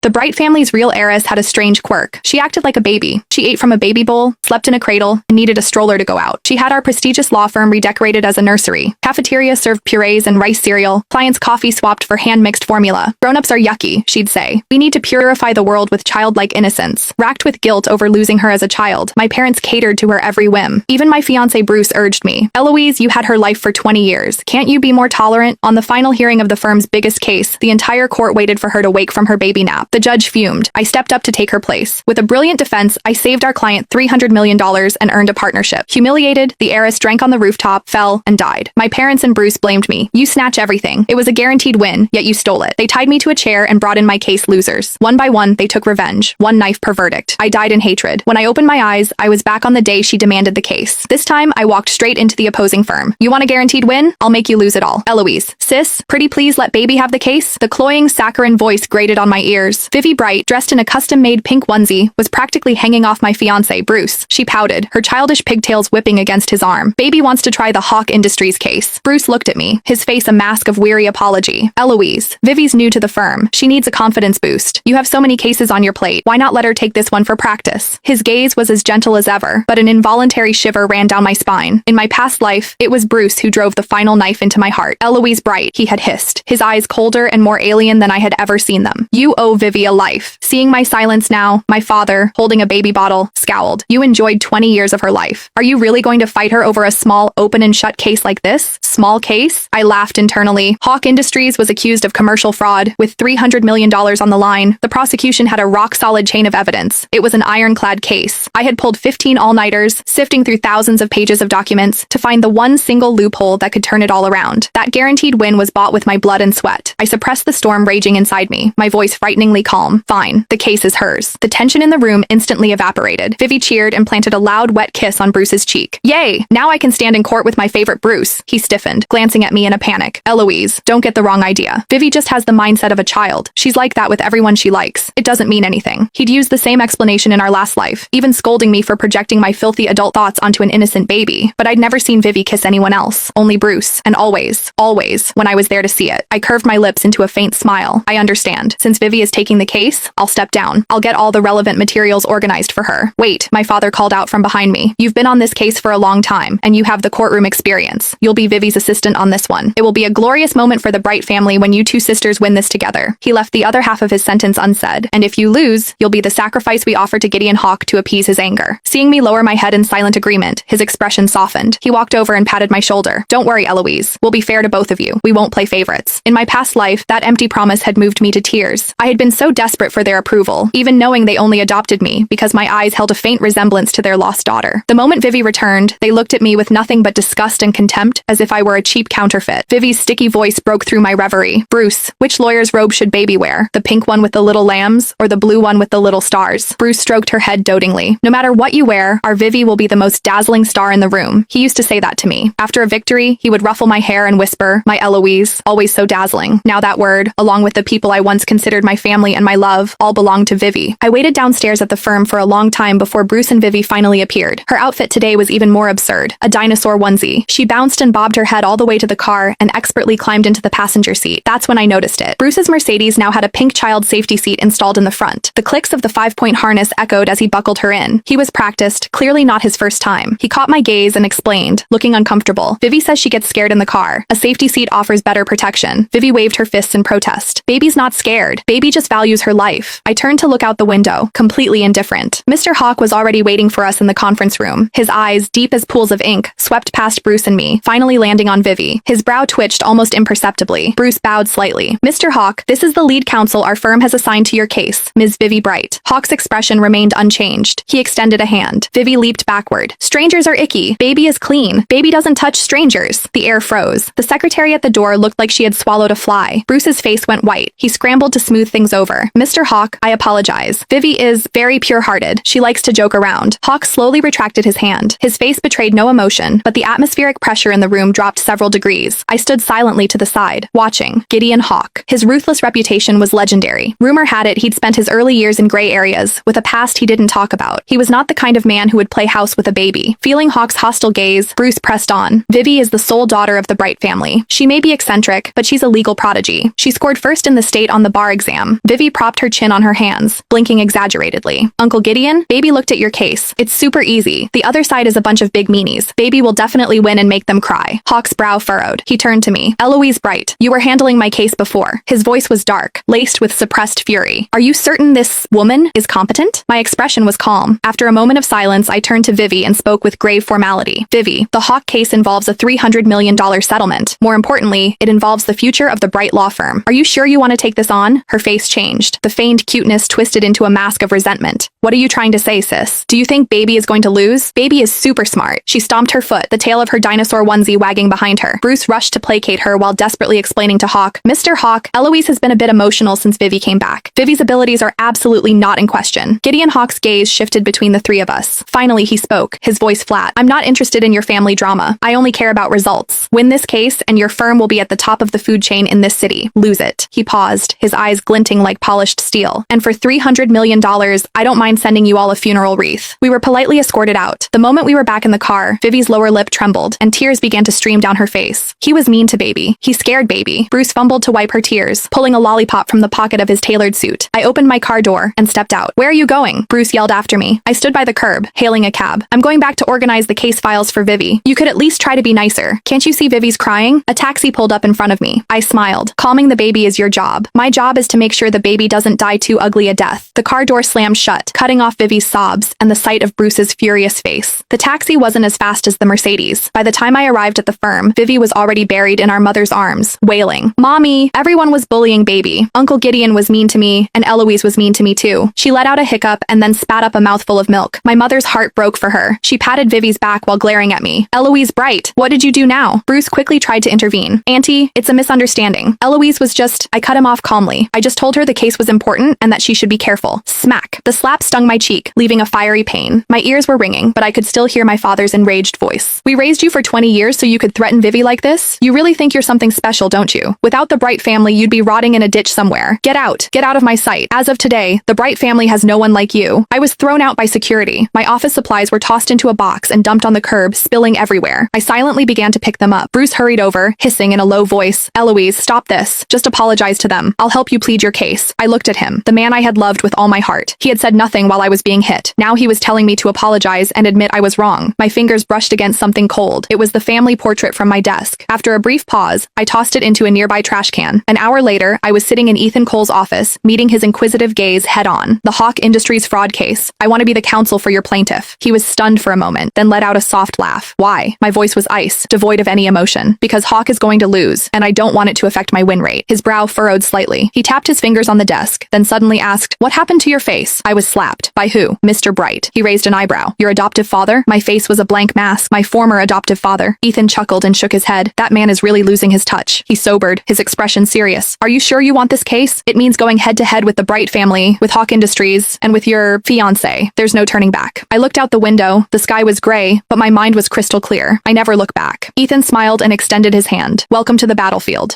The Bright family's real heiress had a strange quirk. She acted like a baby. She ate from a baby bowl, slept in a cradle, and needed a stroller to go out. She had our prestigious law firm redecorated as a nursery. Cafeteria served purees and rice cereal. Clients' coffee swapped for hand-mixed formula. Grown-ups are yucky, she'd say. We need to purify the world with childlike innocence. Racked with guilt over losing her as a child, my parents catered to her every whim. Even my fiancé Bruce urged me, "Eloise, you had her life for 20 years. Can't you be more tolerant?" On the final hearing of the firm's biggest case, the entire court waited for her to wake from her baby nap. The judge fumed. I stepped up to take her place. With a brilliant defense, I saved our client $300 million and earned a partnership. Humiliated, the heiress drank on the rooftop, fell, and died. My parents and Bruce blamed me. "You snatch everything. It was a guaranteed win, yet you stole it." They tied me to a chair and brought in my case losers. One by one, they took revenge. One knife per verdict. I died in hatred. When I opened my eyes, I was back on the day she demanded the case. This time, I walked straight into the opposing firm. "You want a guaranteed win? I'll make you lose it all. Eloise, sis, pretty please let baby have the case?" The cloying, saccharine voice grated on my ears. Vivi Bright, dressed in a custom-made pink onesie, was practically hanging off my fiancé, Bruce. She pouted, her childish pigtails whipping against his arm. "Baby wants to try the Hawk Industries case." Bruce looked at me, his face a mask of weary apology. "Eloise, Vivi's new to the firm. She needs a confidence boost. You have so many cases on your plate. Why not let her take this one for practice?" His gaze was as gentle as ever, but an involuntary shiver ran down my spine. In my past life, it was Bruce who drove the final knife into my heart. "Eloise Bright," he had hissed, his eyes colder and more alien than I had ever seen them. "You owe Vivi a life." Seeing my silence now, my father, holding a baby bottle, scowled. "You enjoyed 20 years of her life. Are you really going to fight her over a small, open and shut case like this? Small case?" I laughed internally. Hawk Industries was accused of commercial fraud, with $300 million on the line. The prosecution had a rock-solid chain of evidence. It was an ironclad case. I had pulled 15 all-nighters, sifting through thousands of pages of documents, to find the one single loophole that could turn it all around. That guaranteed win was bought with my blood and sweat. I suppressed the storm raging inside me, my voice frighteningly calm. "Fine. The case is hers." The tension in the room instantly evaporated. Vivi cheered and planted a loud, wet kiss on Bruce's cheek. "Yay! Now I can stand in court with my favorite Bruce." He stiffened, glancing at me in a panic. "Eloise, don't get the wrong idea. Vivi just has the mindset of a child. She's like that with everyone she likes. It doesn't mean anything." He'd used the same explanation in our last life, even scolding me for projecting my filthy adult thoughts onto an innocent baby. But I'd never seen Vivi kiss anyone else. Only Bruce. And always, when I was there to see it. I curved my lips into a faint smile. "I understand. Since Vivi is taking the case, I'll step down. I'll get all the relevant materials organized for her." "Wait," my father called out from behind me. "You've been on this case for a long time, and you have the courtroom experience. You'll be Vivi's assistant on this one. It will be a glorious moment for the Bright family when you two sisters win this together." He left the other half of his sentence unsaid. "And if you lose, you'll be the sacrifice we offer to Gideon Hawk to appease his anger." Seeing me lower my head in silent agreement, his expression softened. He walked over and patted my shoulder. "Don't worry, Eloise. We'll be fair to both of you. We won't play favorites." In my past life, that empty promise had moved me to tears. I had been so desperate for their approval, even knowing they only adopted me because my eyes held a faint resemblance to their lost daughter. The moment Vivi returned, they looked at me with nothing but disgust and contempt, as if I were a cheap counterfeit. Vivi's sticky voice broke through my reverie. "Bruce, which lawyer's robe should baby wear? The pink one with the little lambs, or the blue one with the little stars?" Bruce stroked her head dotingly. "No matter what you wear, our Vivi will be the most dazzling star in the room." He used to say that to me. After a victory, he would ruffle my hair and whisper, "My Eloise, always so dazzling." Now that word, along with the people I once considered my family and my love, all belonged to Vivi. I waited downstairs at the firm for a long time before Bruce and Vivi finally appeared. Her outfit today was even more absurd. A dinosaur onesie. She bounced and bobbed her head all the way to the car and expertly climbed into the passenger seat. That's when I noticed it. Bruce's Mercedes now had a pink child safety seat installed in the front. The clicks of the 5-point harness echoed as he buckled her in. He was practiced, clearly not his first time. He caught my gaze and explained, looking uncomfortable. "Vivi says she gets scared in the car. A safety seat offers better protection." Vivi waved her fists in protest. "Baby's not scared. Baby just values her life." I turned to look out the window, completely indifferent. Mr. Hawk was already waiting for us in the conference room. His eyes, deep as pools of ink, swept past Bruce and me, finally landing on Vivi. His brow twitched almost imperceptibly. Bruce bowed slightly. "Mr. Hawk, this is the lead counsel our firm has assigned to your case, Ms. Vivi Bright." Hawk's expression remained unchanged. He extended a hand. Vivi leaped backward. "Strangers are icky. Baby is clean. Baby doesn't touch strangers." The air froze. The secretary at the door looked like she had swallowed a fly. Bruce's face went white. He scrambled to smooth things over. "Mr. Hawk, I apologize. Vivi is very pure-hearted. She likes to joke around." Hawk slowly retracted his hand. His face betrayed no emotion, but the atmospheric pressure in the room dropped several degrees. I stood silently to the side, watching. Gideon Hawk. His ruthless reputation was legendary. Rumor had it he'd spent his early years in gray areas, with a past he didn't talk about. He was not the kind of man who would play house with a baby. Feeling Hawk's hostile gaze, Bruce pressed on. "Vivi is the sole daughter of the Bright family. She may be eccentric, but she's a legal prodigy. She scored first in the state on the bar exam. Vivi propped her chin on her hands, blinking exaggerately. Uncle Gideon, Baby looked at your case. It's super easy. The other side is a bunch of big meanies. Baby will definitely win and make them cry. Hawk's brow furrowed. He turned to me. Eloise Bright, you were handling my case before. His voice was dark, laced with suppressed fury. Are you certain this woman is competent? My expression was calm. After a moment of silence, I turned to Vivi and spoke with grave formality. Vivi, the Hawk case involves a $300 million settlement. More importantly, it involves the future of the Bright law firm. Are you sure you want to take this on? Her face changed. The feigned cuteness twisted into a mask of resentment. What are you trying to say, sis? Do you think Baby is going to lose? Baby is super smart. She stomped her foot, the tail of her dinosaur onesie wagging behind her. Bruce rushed to placate her while desperately explaining to Hawk, Mr. Hawk, Eloise has been a bit emotional since Vivi came back. Vivi's abilities are absolutely not in question. Gideon Hawk's gaze shifted between the three of us. Finally, he spoke, his voice flat. I'm not interested in your family drama. I only care about results. Win this case, and your firm will be at the top of the food chain in this city. Lose it. He paused, his eyes glinting like polished steel. And for $300 million, I don't mind sending you all a funeral wreath. We were politely escorted out. The moment we were back in the car, Vivi's lower lip trembled, and tears began to stream down her face. He was mean to Baby. He scared Baby. Bruce fumbled to wipe her tears, pulling a lollipop from the pocket of his tailored suit. I opened my car door and stepped out. Where are you going? Bruce yelled after me. I stood by the curb, hailing a cab. I'm going back to organize the case files for Vivi. You could at least try to be nicer. Can't you see Vivi's crying? A taxi pulled up in front of me. I smiled. Calming the baby is your job. My job is to make sure the baby doesn't die too ugly a death. The car door slammed shut, cutting off Vivi's sobs and the sight of Bruce's furious face. The taxi wasn't as fast as the Mercedes. By the time I arrived at the firm, Vivi was already buried in our mother's arms, wailing. Mommy! Everyone was bullying Baby. Uncle Gideon was mean to me, and Eloise was mean to me too. She let out a hiccup and then spat up a mouthful of milk. My mother's heart broke for her. She patted Vivi's back while glaring at me. Eloise Bright, what did you do now? Bruce quickly tried to intervene. Auntie, it's a misunderstanding. Eloise was just... I cut him off calmly. I just told her the case was important and that she should be careful. Smack. The slap stung my cheek, leaving a fiery pain. My ears were ringing, but I could still hear my father's enraged voice. We raised you for 20 years so you could threaten Vivi like this? You really think you're something special, don't you? Without the Bright family, you'd be rotting in a ditch somewhere. Get out. Get out of my sight. As of today, the Bright family has no one like you. I was thrown out by security. My office supplies were tossed into a box and dumped on the curb, spilling everywhere. I silently began to pick them up. Bruce hurried over, hissing in a low voice. Eloise, stop this. Just apologize to them. I'll help you plead your case. I looked at him, the man I had loved with all my heart. He had said nothing while I was being hit. Now he was telling me to apologize and admit I was wrong. My fingers brushed against something cold. It was the family portrait from my desk. After a brief pause, I tossed it into a nearby trash can. An hour later, I was sitting in Ethan Cole's office, meeting his inquisitive gaze head on. The Hawk Industries fraud case. I want to be the counsel for your plaintiff. He was stunned for a moment, then let out a soft laugh. Why? My voice was ice, devoid of any emotion. Because Hawk is going to lose, and I don't want it to affect my win rate. His brow furrowed slightly. He tapped his fingers on the desk, then suddenly asked, what happened to your face? I was slapped. By who? Mr. Bright. He raised an eyebrow. Your adoptive father? My face was a blank mask. My former adoptive father. Ethan chuckled and shook his head. That man is really losing his touch. He sobered, his expression serious. Are you sure you want this case? It means going head to head with the Bright family, with Hawk Industries, and with your fiancé. There's no turning back. I looked out the window. The sky was gray, but my mind was crystal clear. I never look back. Ethan smiled and extended his hand. Welcome to the battlefield.